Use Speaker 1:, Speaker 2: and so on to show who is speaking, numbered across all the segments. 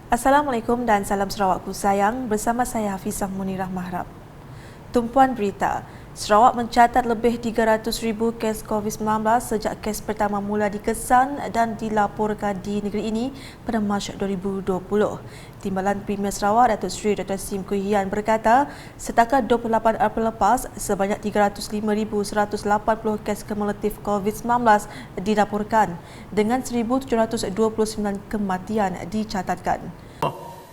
Speaker 1: Assalamualaikum dan salam Sarawakku sayang, bersama saya Hafizah Munirah Mahrab. Tumpuan berita, Sarawak mencatat lebih 300,000 kes COVID-19 sejak kes pertama mula dikesan dan dilaporkan di negeri ini pada Mac 2020. Timbalan Premier Sarawak Datuk Seri Dr. Sim Kui Hian berkata, setakat 28 April lepas, sebanyak 305,180 kes kumulatif COVID-19 dilaporkan dengan 1,729 kematian dicatatkan.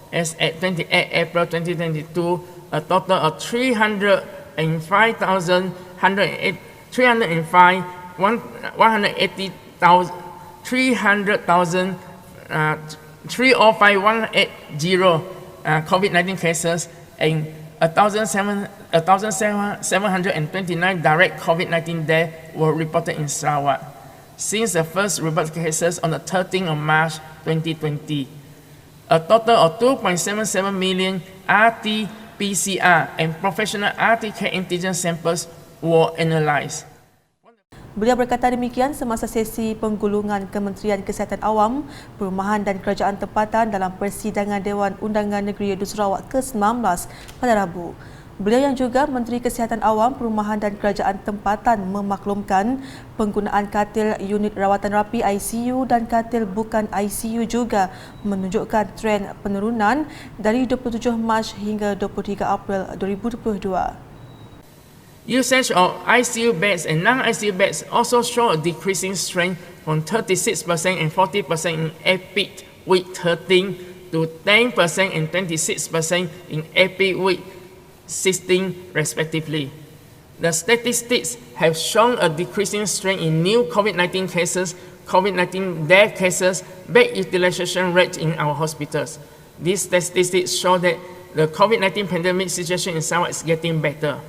Speaker 2: As at 28 April 2022, a total of 305,180 COVID-19 cases and 1,729 direct COVID-19 deaths were reported in Sarawak since the first reported cases on the 13th of March 2020. A total of 2.77 million RT-PCR and professional RT-K antigen samples were analysed.
Speaker 1: Beliau berkata demikian semasa sesi penggulungan Kementerian Kesihatan Awam, Perumahan dan Kerajaan Tempatan dalam persidangan Dewan Undangan Negeri Edu Sarawak ke-19 pada Rabu. Beliau yang juga Menteri Kesihatan Awam, Perumahan dan Kerajaan Tempatan memaklumkan penggunaan katil unit rawatan rapi ICU dan katil bukan ICU juga menunjukkan tren penurunan dari 27 Mac hingga 23 April 2022.
Speaker 2: Usage of ICU beds and non-ICU beds also show a decreasing trend from 36% and 40% in EPIC week 13 to 10% and 26% in EPIC week 16 respectively. The statistics have shown a decreasing trend in new COVID-19 cases, COVID-19 death cases, bed utilization rate in our hospitals. These statistics show that the COVID-19 pandemic situation in Sarawak is getting better.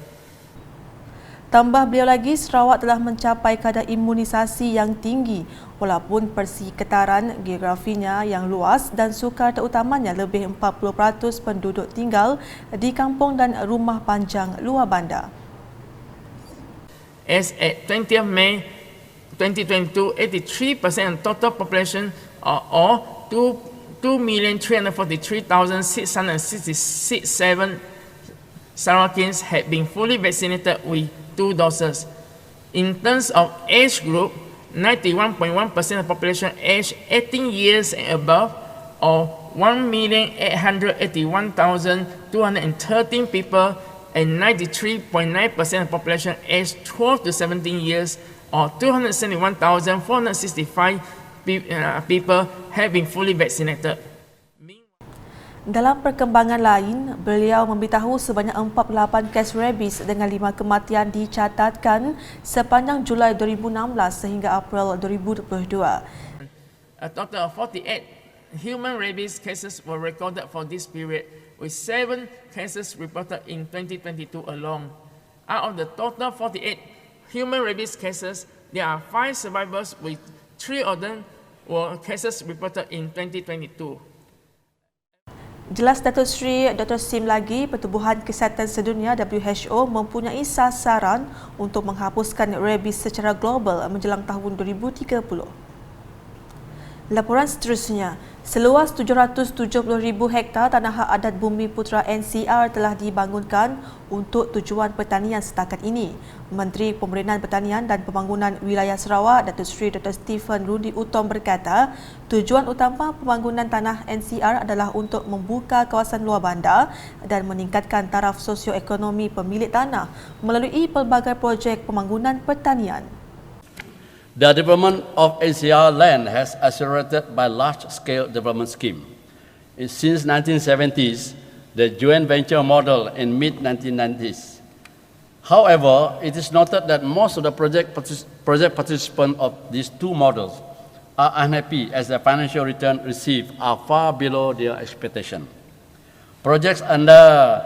Speaker 1: Tambah beliau lagi, Sarawak telah mencapai kadar imunisasi yang tinggi walaupun persekitaran geografinya yang luas dan sukar terutamanya lebih 40% penduduk tinggal di kampung dan rumah panjang luar bandar.
Speaker 2: As at 20th May 2022, 83% of total population or 2,343,667 Sarawakians had been fully vaccinated with 2 doses. In terms of age group, 91.1% of the population aged 18 years and above, or 1,881,213 people, and 93.9% of the population aged 12 to 17 years, or 271,465 people have been fully vaccinated.
Speaker 1: Dalam perkembangan lain, beliau memberitahu sebanyak 48 kes rabies dengan 5 kematian dicatatkan sepanjang Julai 2016 sehingga April 2022.
Speaker 2: A total of 48 human rabies cases were recorded for this period, with 7 cases reported in 2022 alone. Out of the total 48 human rabies cases, there are 5 survivors, with 3 of them were cases reported in 2022.
Speaker 1: Jelas Datuk Seri Dr. Sim lagi, Pertubuhan Kesihatan Sedunia WHO mempunyai sasaran untuk menghapuskan rabies secara global menjelang tahun 2030. Laporan seterusnya, seluas 770,000 hektar tanah hak adat Bumi Putera NCR telah dibangunkan untuk tujuan pertanian setakat ini. Menteri Pemberian Pertanian dan Pembangunan Wilayah Sarawak, Datuk Seri Dr. Stephen Rudi Utom berkata, tujuan utama pembangunan tanah NCR adalah untuk membuka kawasan luar bandar dan meningkatkan taraf sosioekonomi pemilik tanah melalui pelbagai projek pembangunan pertanian.
Speaker 3: The development of NCR land has accelerated by large-scale development scheme. Since 1970s, the joint venture model in mid-1990s. However, it is noted that most of the project participants of these two models are unhappy as the financial return received are far below their expectation. Projects under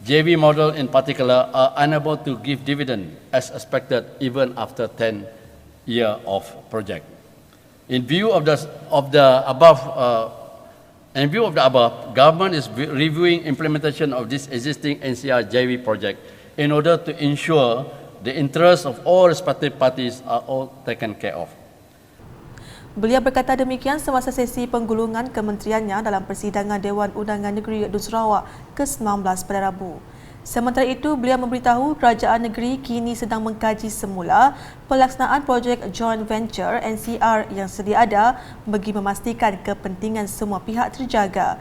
Speaker 3: JV model in particular are unable to give dividend as expected even after 10 years of project. In view of the above, government is reviewing implementation of this existing NCR JV project in order to ensure the interests of all respective parties are all taken care of.
Speaker 1: Beliau berkata demikian semasa sesi penggulungan kementeriannya dalam persidangan Dewan Undangan Negeri Dun Sarawak ke-19 pada Rabu. Sementara itu, beliau memberitahu kerajaan negeri kini sedang mengkaji semula pelaksanaan projek joint venture NCR yang sedia ada bagi memastikan kepentingan semua pihak terjaga.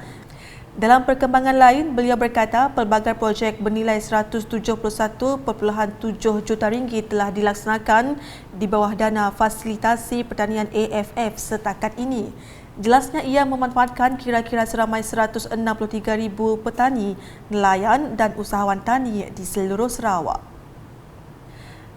Speaker 1: Dalam perkembangan lain, beliau berkata pelbagai projek bernilai RM171.7 juta telah dilaksanakan di bawah dana fasilitasi pertanian AFF setakat ini. Jelasnya ia memanfaatkan kira-kira seramai 163,000 petani, nelayan dan usahawan tani di seluruh Sarawak.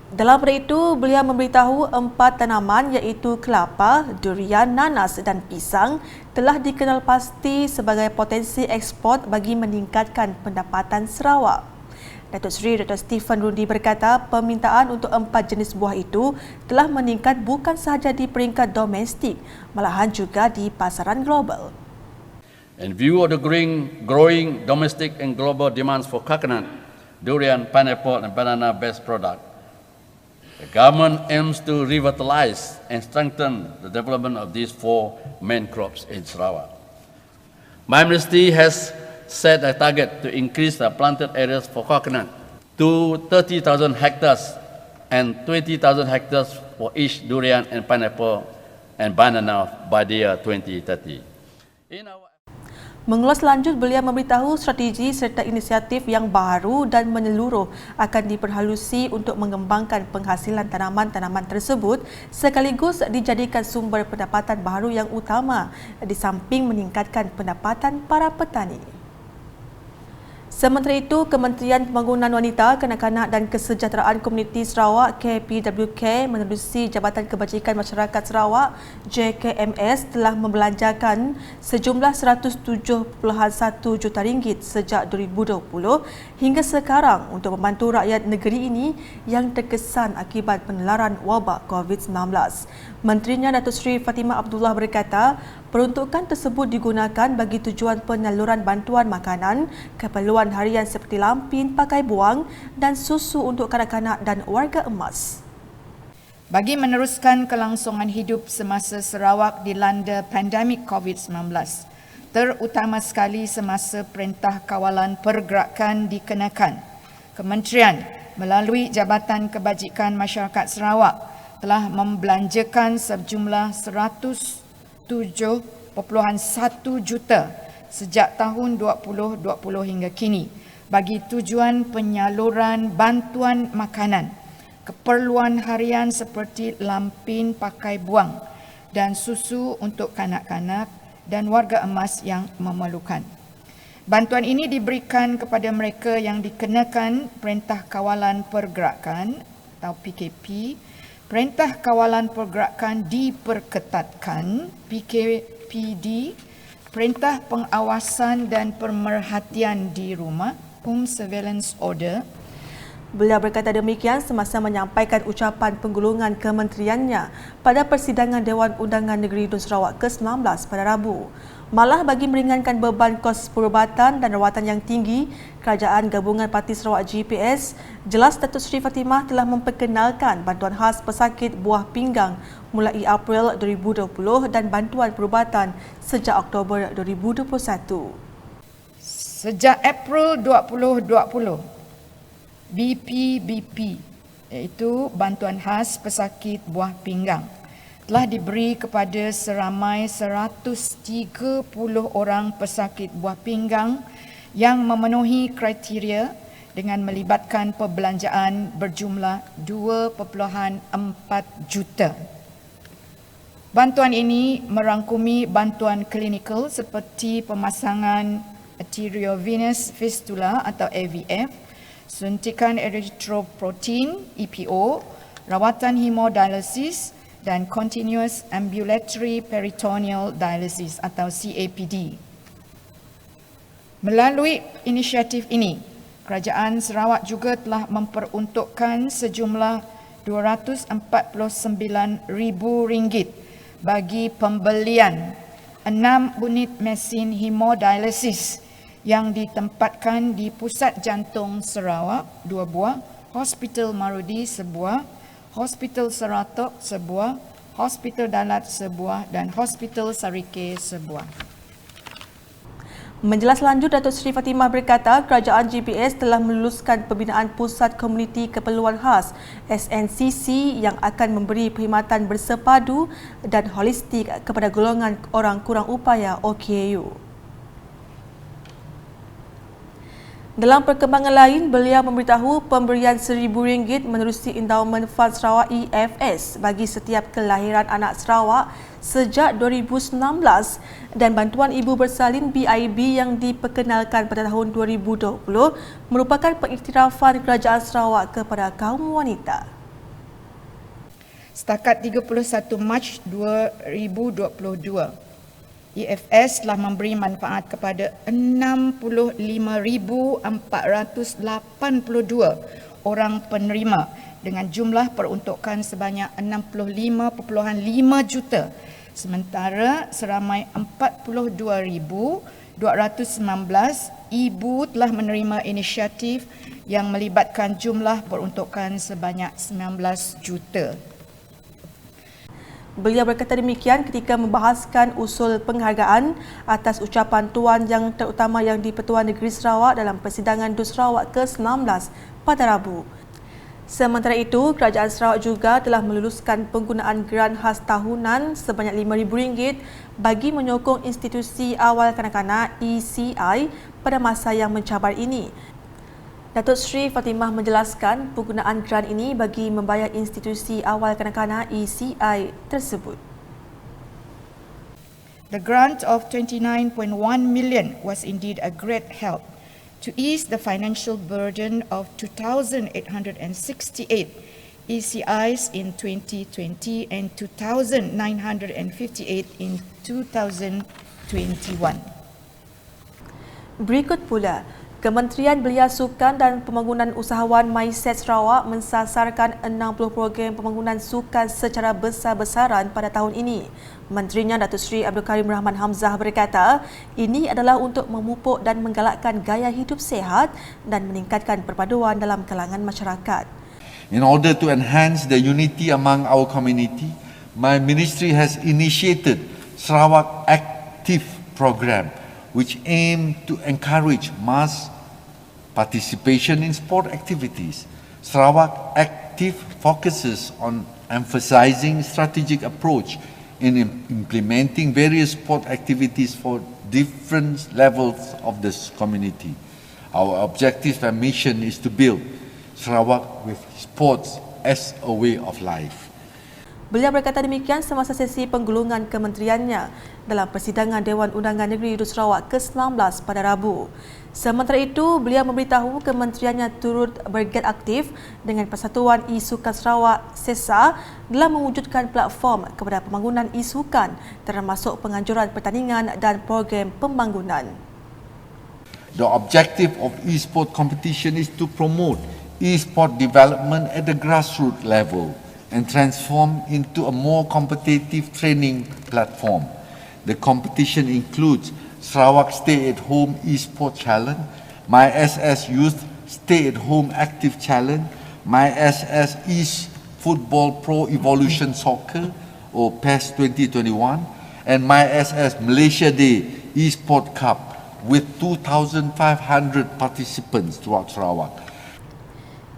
Speaker 1: Dalam pada itu, beliau memberitahu 4 tanaman iaitu kelapa, durian, nanas dan pisang telah dikenal pasti sebagai potensi ekspor bagi meningkatkan pendapatan Sarawak. Datuk Seri Dr. Stephen Rundi berkata permintaan untuk 4 jenis buah itu telah meningkat bukan sahaja di peringkat domestik, malahan juga di pasaran global.
Speaker 3: In view of the growing domestic and global demands for coconut, durian, pineapple and banana-based products, the government aims to revitalize and strengthen the development of these 4 main crops in Sarawak. My ministry has set a target to increase the planted areas for coconut to 30,000 hectares and 20,000 hectares for each durian and pineapple and banana by the year 2030.
Speaker 1: Mengulas lanjut, beliau memberitahu strategi serta inisiatif yang baru dan menyeluruh akan diperhalusi untuk mengembangkan penghasilan tanaman-tanaman tersebut sekaligus dijadikan sumber pendapatan baru yang utama di samping meningkatkan pendapatan para petani. Sementara itu, Kementerian Pembangunan Wanita, Kanak-kanak dan Kesejahteraan Komuniti Sarawak KPWK menerusi Jabatan Kebajikan Masyarakat Sarawak JKMS telah membelanjakan sejumlah RM107.1 juta sejak 2020 hingga sekarang untuk membantu rakyat negeri ini yang terkesan akibat penularan wabak COVID-19. Menterinya Datuk Seri Fatimah Abdullah berkata, peruntukan tersebut digunakan bagi tujuan penyaluran bantuan makanan, keperluan harian seperti lampin, pakai buang dan susu untuk kanak-kanak dan warga emas.
Speaker 4: Bagi meneruskan kelangsungan hidup semasa Sarawak dilanda pandemik COVID-19, terutama sekali semasa Perintah Kawalan Pergerakan dikenakan, Kementerian melalui Jabatan Kebajikan Masyarakat Sarawak telah membelanjakan sejumlah 107.1 juta sejak tahun 2020 hingga kini bagi tujuan penyaluran bantuan makanan, keperluan harian seperti lampin pakai buang dan susu untuk kanak-kanak dan warga emas yang memerlukan. Bantuan ini diberikan kepada mereka yang dikenakan Perintah Kawalan Pergerakan atau PKP. Perintah Kawalan Pergerakan diperketatkan PKPD, Perintah Pengawasan dan Pemerhatian di Rumah Home Surveillance Order.
Speaker 1: Beliau berkata demikian semasa menyampaikan ucapan penggulungan kementeriannya pada persidangan Dewan Undangan Negeri Dun Sarawak ke-19 pada Rabu. Malah bagi meringankan beban kos perubatan dan rawatan yang tinggi, Kerajaan Gabungan Parti Sarawak GPS, jelas Datuk Seri Fatimah telah memperkenalkan bantuan khas pesakit buah pinggang mulai April 2020 dan bantuan perubatan sejak Oktober 2021.
Speaker 4: Sejak April 2020, BPBP iaitu bantuan khas pesakit buah pinggang telah diberi kepada seramai 130 orang pesakit buah pinggang yang memenuhi kriteria dengan melibatkan perbelanjaan berjumlah 2.4 juta. Bantuan ini merangkumi bantuan klinikal seperti pemasangan arteriovenous fistula atau AVF, suntikan erythropoietin EPO, rawatan hemodialisis dan continuous ambulatory peritoneal dialysis atau CAPD. Melalui inisiatif ini, Kerajaan Sarawak juga telah memperuntukkan sejumlah RM249,000 bagi pembelian 6 unit mesin hemodialisis yang ditempatkan di Pusat Jantung Sarawak 2 buah, Hospital Marudi 1 buah, Hospital Seratok 1 buah, Hospital Dalat sebuah dan Hospital Sarike sebuah.
Speaker 1: Menjelas lanjut, Datuk Seri Fatimah berkata kerajaan GPS telah meluluskan pembinaan Pusat Komuniti Keperluan Khas SNCC yang akan memberi perkhidmatan bersepadu dan holistik kepada golongan orang kurang upaya OKU. Dalam perkembangan lain, beliau memberitahu pemberian RM1,000 menerusi Endowment Fund Sarawak EFS bagi setiap kelahiran anak Sarawak sejak 2019 dan bantuan ibu bersalin BIB yang diperkenalkan pada tahun 2020 merupakan pengiktirafan kerajaan Sarawak kepada kaum wanita.
Speaker 4: Setakat 31 Mac 2022, EFS telah memberi manfaat kepada 65,482 orang penerima dengan jumlah peruntukan sebanyak 65.5 juta, sementara seramai 42,219 ibu telah menerima inisiatif yang melibatkan jumlah peruntukan sebanyak 19 juta.
Speaker 1: Beliau berkata demikian ketika membahaskan usul penghargaan atas ucapan Tuan Yang Terutama Yang di-Pertuan Negeri Sarawak dalam persidangan DUS Sarawak ke-19 pada Rabu. Sementara itu, Kerajaan Sarawak juga telah meluluskan penggunaan geran khas tahunan sebanyak RM5,000 bagi menyokong institusi awal kanak-kanak ECI pada masa yang mencabar ini. Datuk Seri Fatimah menjelaskan penggunaan geran ini bagi membayar institusi awal kanak-kanak ECI tersebut.
Speaker 4: The grant of 29.1 million was indeed a great help to ease the financial burden of 2,868 ECIs in 2020 and 2,958 in 2021.
Speaker 1: Berikut pula, Kementerian Belia Sukan dan Pembangunan Usahawan MySet Sarawak mensasarkan 60 program pembangunan sukan secara besar-besaran pada tahun ini. Menterinya Datuk Seri Abdul Karim Rahman Hamzah berkata, ini adalah untuk memupuk dan menggalakkan gaya hidup sihat dan meningkatkan perpaduan dalam kalangan masyarakat.
Speaker 5: In order to enhance the unity among our community, my ministry has initiated Sarawak Active program, which aim to encourage mass participation in sport activities. Sarawak Active focuses on emphasizing strategic approach in implementing various sport activities for different levels of this community. Our objective and mission is to build Sarawak with sports as a way of life.
Speaker 1: Beliau berkata demikian semasa sesi penggulungan kementeriannya dalam persidangan Dewan Undangan Negeri DUS Sarawak ke-19 pada Rabu. Sementara itu, beliau memberitahu kementeriannya turut bergiat aktif dengan Persatuan E-Sukan Sarawak SESA dalam mewujudkan platform kepada pembangunan e-sukan termasuk penganjuran pertandingan dan program pembangunan.
Speaker 5: The objective of e-sport competition is to promote e-sport development at the grassroots level and transform into a more competitive training platform. The competition includes Sarawak Stay-at-Home eSport Challenge, MySS Youth Stay-at-Home Active Challenge, MySS eFootball Pro Evolution Soccer or PES 2021, and MySS Malaysia Day eSport Cup with 2,500 participants throughout Sarawak.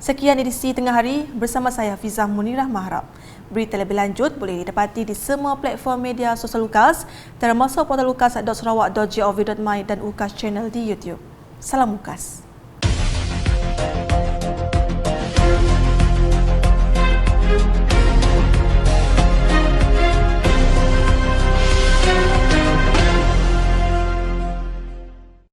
Speaker 1: Sekian edisi Tengah Hari bersama saya Hafizah Munirah Mahrab. Berita lebih lanjut boleh didapati di semua platform media sosial UKAS termasuk portal ukas.sarawak.gov.my dan UKAS Channel di YouTube. Salam UKAS.